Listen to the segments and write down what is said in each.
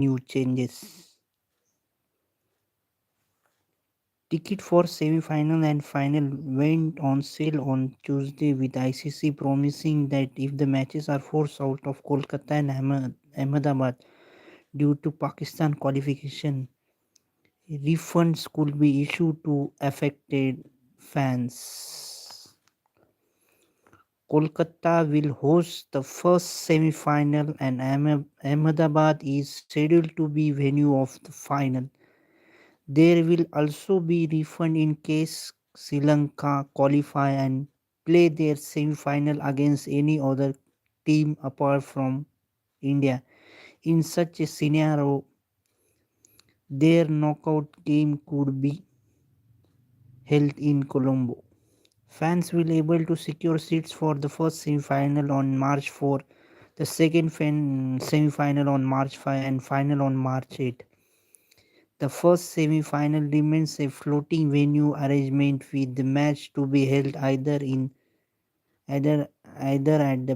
New changes. Ticket for semi-final and final went on sale on Tuesday with ICC promising that if the matches are forced out of Kolkata and Ahmedabad due to Pakistan qualification, refunds could be issued to affected fans. Kolkata will host the first semi-final and Ahmedabad is scheduled to be venue of the final. There will also be refund in case Sri Lanka qualify and play their semi-final against any other team apart from India. In such a scenario, their knockout game could be held in Colombo. Fans will able to secure seats for the first semi-final on March 4, the second semi-final on March 5 and final on March 8. The first semi-final remains a floating venue arrangement with the match to be held either either at the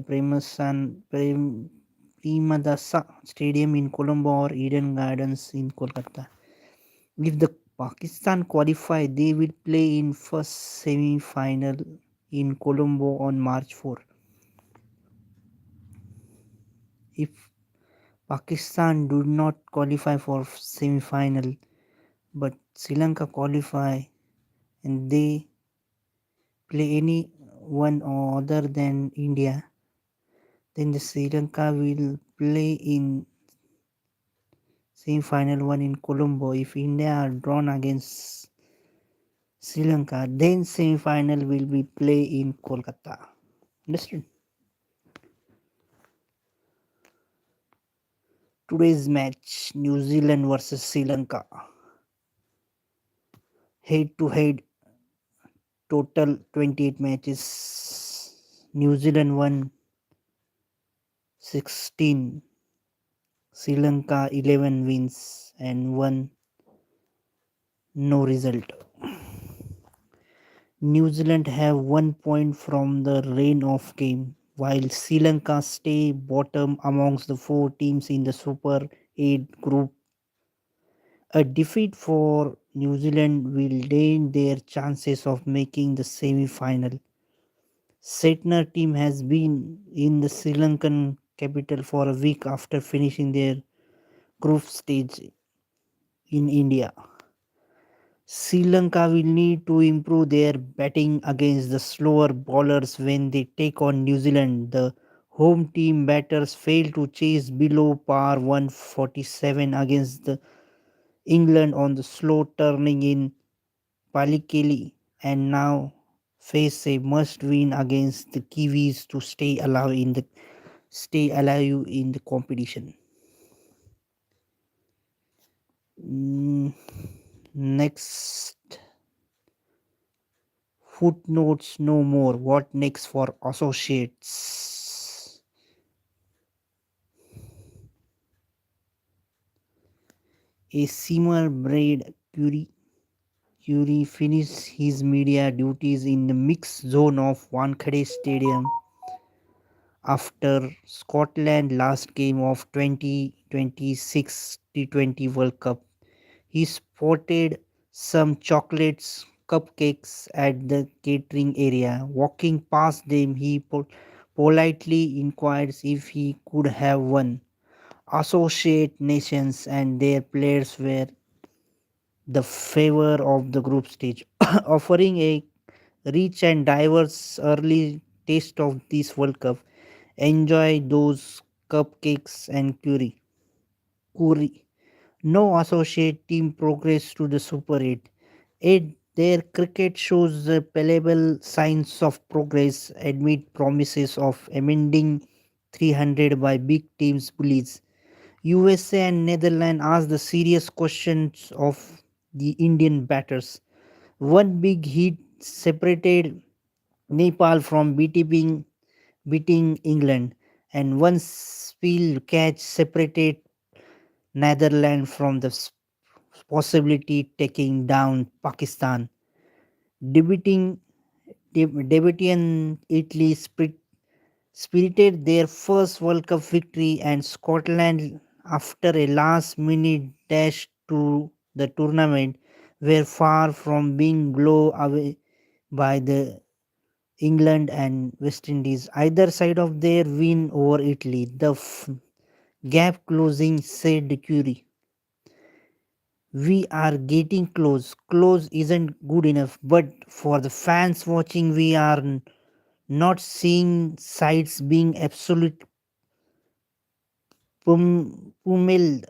Premadasa Stadium in Colombo or Eden Gardens in Kolkata. If the Pakistan qualify, they will play in first semi-final in Colombo on March 4. If Pakistan do not qualify for semi-final, but Sri Lanka qualify and they play any one other than India, then the Sri Lanka will play in semi-final one in Colombo. If India are drawn against Sri Lanka, then semi-final will be play in Kolkata. Understood? Today's match, New Zealand versus Sri Lanka. Head to head, total 28 matches. New Zealand won 16, Sri Lanka 11 wins and 1 no result. New Zealand have 1 point from the reign of game, while Sri Lanka stay bottom amongst the 4 teams in the Super 8 group. A defeat for New Zealand will dent their chances of making the semi-final. Setner team has been in the Sri Lankan capital for a week after finishing their group stage in India. Sri Lanka will need to improve their batting against the slower bowlers when they take on New Zealand. The home team batters failed to chase below par 147 against the England on the slow turning in Palikeli and now face a must win against the Kiwis to stay alive in the competition. Mm, Next, footnotes no more. What next for associates? A simmer braid Curie finished his media duties in the mixed zone of Wankhede Stadium after Scotland last game of 2026 T20 World Cup. He spotted some chocolates, cupcakes at the catering area. Walking past them, he politely inquired if he could have one. Associate nations and their players were the favor of the group stage, offering a rich and diverse early taste of this World Cup. Enjoy those cupcakes and curry. No associate team progressed to the Super 8. Yet their cricket shows the palpable signs of progress amid promises of amending 300 by big teams bullies. USA and Netherlands asked the serious questions of the Indian batters. One big hit separated Nepal from beating England, and one spill catch separated Netherlands from the possibility taking down Pakistan. Debating Debating Italy spirited their first World Cup victory, and Scotland after a last minute dash to the tournament were far from being blown away by the England and West Indies. Either side of their win over Italy, the gap closing, said Curie. We are getting close. Close isn't good enough, but for the fans watching, we are not seeing sides being absolute pummeled.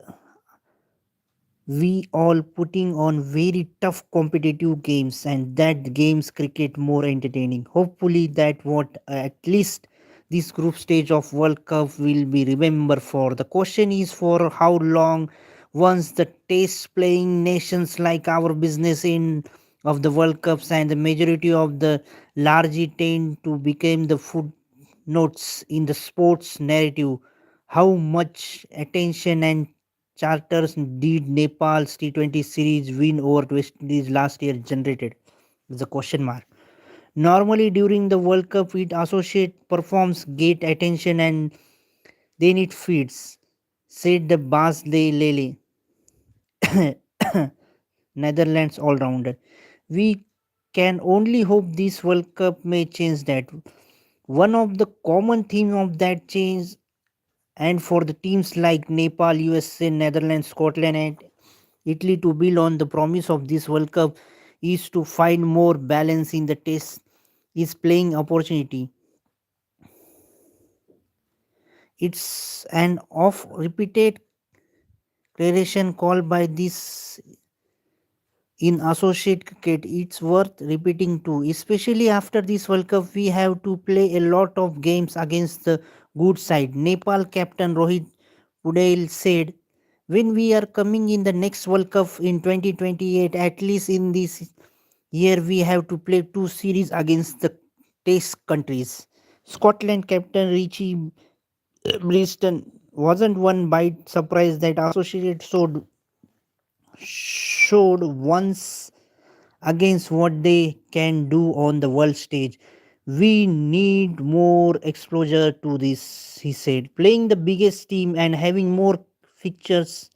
We all putting on very tough competitive games, and that games cricket more entertaining. Hopefully that what at least this group stage of World Cup will be remembered for. The question is for how long once the test playing nations like our business in of the World Cups and the majority of the largely tend to become the footnotes in the sports narrative. How much attention and charters did Nepal's T20 series win over West Indies last year generated? Is a question mark. Normally during the World Cup, it associate performs get attention and then it feeds, said the Bas de Lele, Netherlands all rounder. We can only hope this World Cup may change that. One of the common theme of that change and for the teams like Nepal, USA, Netherlands, Scotland and Italy to build on the promise of this World Cup is to find more balance in the test is playing opportunity. It's an oft repeated creation called by this in associate cricket. It's worth repeating too, especially after this World Cup. We have to play a lot of games against the good side. Nepal captain Rohit Pudail said, when we are coming in the next World Cup in 2028, at least in this year, we have to play two series against the test countries. Scotland captain Richie Briston wasn't one bite surprised that Associated showed once against what they can do on the world stage. We need more exposure to this, he said. Playing the biggest team and having more fixtures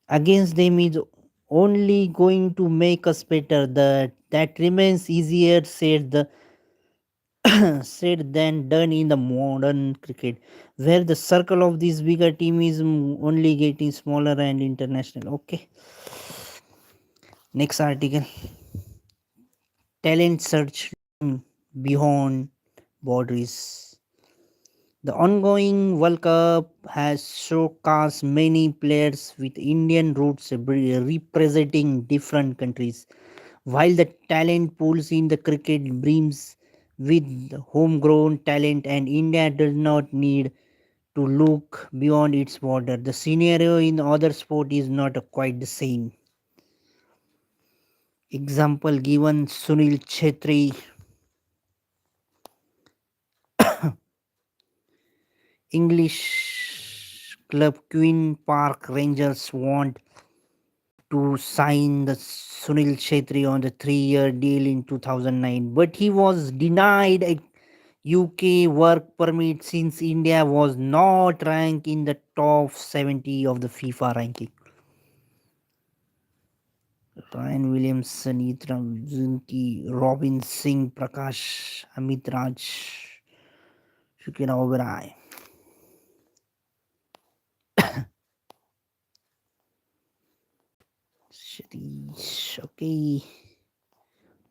against them is only going to make us better. That remains easier said than done in the modern cricket, where the circle of this bigger team is only getting smaller and international. Okay, next article. Talent search beyond borders. The ongoing World Cup has showcased many players with Indian roots representing different countries. While the talent pools in the cricket brims with homegrown talent and India does not need to look beyond its border, the scenario in other sport is not quite the same. Example given Sunil Chetri, English club Queen Park Rangers want to sign the Sunil Chetri on the 3-year deal in 2009, but he was denied a UK work permit since India was not ranked in the top 70 of the FIFA ranking. Ryan Williamson, Ethan Zinki, Robin Singh, Prakash, Amit Raj, Shukina Oberai. Shirish, okay.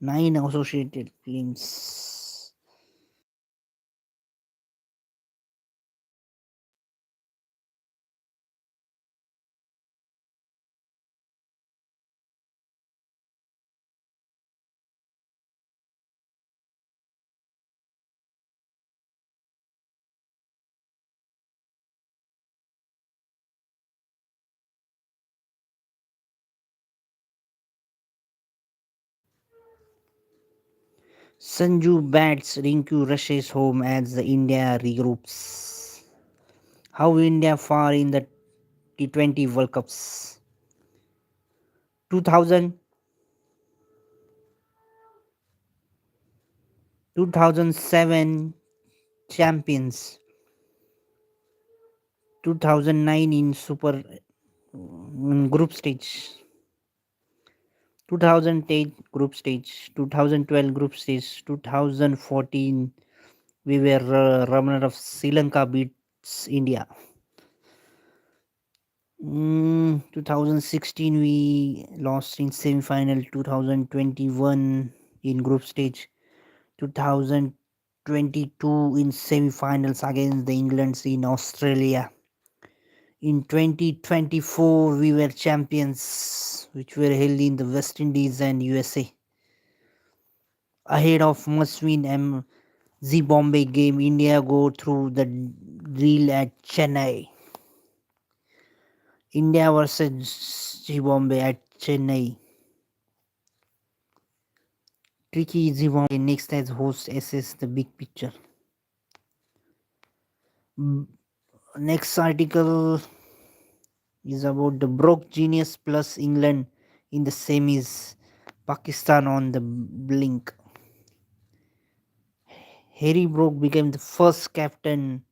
9 associated films. Sanju bats, Rinku rushes home as the India regroups. How India far in the T20 World Cups. 2000, 2007 champions. 2009 in Super group stage, 2008 group stage, 2012 group stage, 2014 we were runner of Sri Lanka beats India. 2016 we lost in semi-final. 2021 in group stage. 2022 in semi-finals against the Englands in Australia. In 2024 we were champions, which were held in the West Indies and USA. Ahead of must-win Bombay game, India go through the drill at Chennai. India versus Bombay at Chennai. Tricky Bombay next as host assess the big picture. Next article is about the Broke Genius plus England in the semis. Pakistan on the blink. Harry Brook became the first captain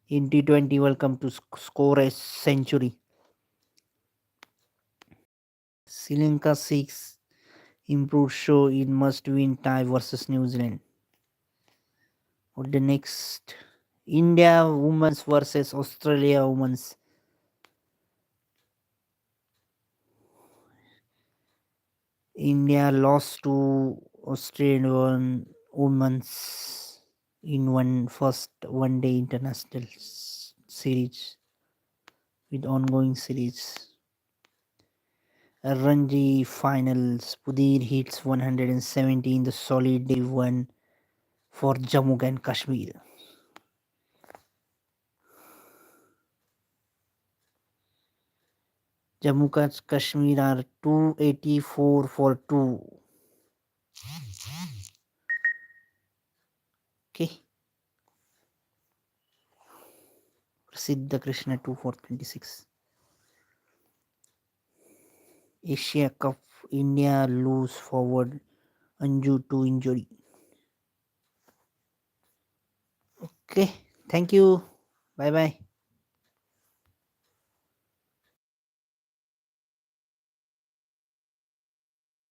in T20 World Cup to score a century. Sri Lanka 6 improved show in must-win tie versus New Zealand. What the next? India women's versus Australia women's. India lost to Australian women's in first one-day international series with ongoing series. Ranji finals. Pudir hits 170 in the solid day one for Jammu and Kashmir. Jammu and Kashmir are 284 for 2. Okay. Siddha Krishna 2 for 26. Asia Cup. India lose forward Anju to injury. Okay. Thank you. Bye bye.